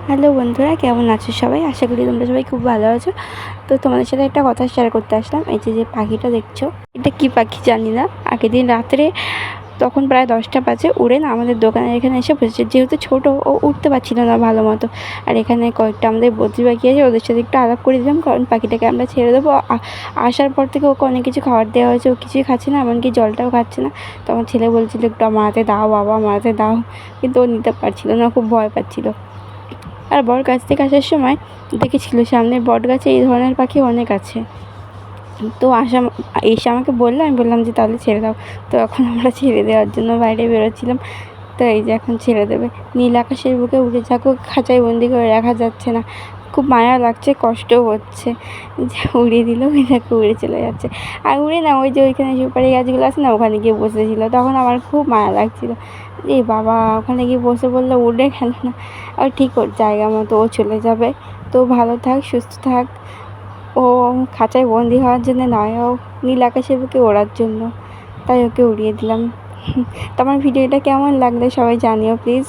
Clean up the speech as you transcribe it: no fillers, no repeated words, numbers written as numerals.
Hello বন্ধুরা, কেমন আছো সবাই? আশা করি তোমরা সবাই খুব ভালো আছো। তো তোমাদের সাথে একটা কথা শেয়ার করতে আসলাম। এই যে পাখিটা দেখছো, এটা কি পাখি জানি না। আগের দিন রাত্রে তখন প্রায় 10টা বাজে উড়ে না আমাদের দোকানের এখানে এসে বসেছে। যেহেতু ছোটো, ও উঠতে পারছিল না ভালো মতো। আর এখানে কয়েকটা আমাদের বদ্রি পাখি আছে, ওদের সাথে একটু আলাপ করে দিলাম, কারণ পাখিটাকে আমরা ছেড়ে দেবো। আসার পর থেকে ওকে অনেক কিছু খাবার দেওয়া হয়েছে, ও কিছুই খাচ্ছে না, এমনকি জলটাও খাচ্ছে না। তো আমার ছেলে বলছিল একটু আমার হাতে দাও বাবা, আমার হাতে দাও, কিন্তু ও নিতে পারছিল না, খুব ভয় পাচ্ছিল। আর বট গাছ থেকে আসার সময় দেখেছিল সামনের বট গাছে এই ধরনের পাখি অনেক আছে। তো এসে আমাকে বললো, আমি বললাম যে তাহলে ছেড়ে দাও। তো এখন আমরা ছেড়ে দেওয়ার জন্য বাইরে বেরোচ্ছিলাম। তো এই যে এখন ছেড়ে দেবে। নীল আকাশের বুকে উড়ে যাক, খাঁচায় বন্দি করে রাখা যাচ্ছে না। খুব মায়া লাগছে, কষ্টও হচ্ছে যে উড়িয়ে দিল, ওই দেখো উড়ে চলে যাচ্ছে। আর উড়ে না, ওই যে ওইখানে সুপারি গাছগুলো আছে না, ওখানে গিয়ে বসেছিল। তখন আমার খুব মায়া লাগছিল, এই বাবা ওখানে গিয়ে বসে বললো, উড়ে গেল না। আর ঠিক ওর জায়গা মতো ও চলে যাবে। তো ভালো থাক, সুস্থ থাক। ও খাঁচায় বন্দি হওয়ার জন্য নয়, ও নীল আকাশের বুকে ওড়ার জন্য, তাই ওকে উড়িয়ে দিলাম। তো আমার ভিডিওটা কেমন লাগলো সবাই জানিও প্লিজ।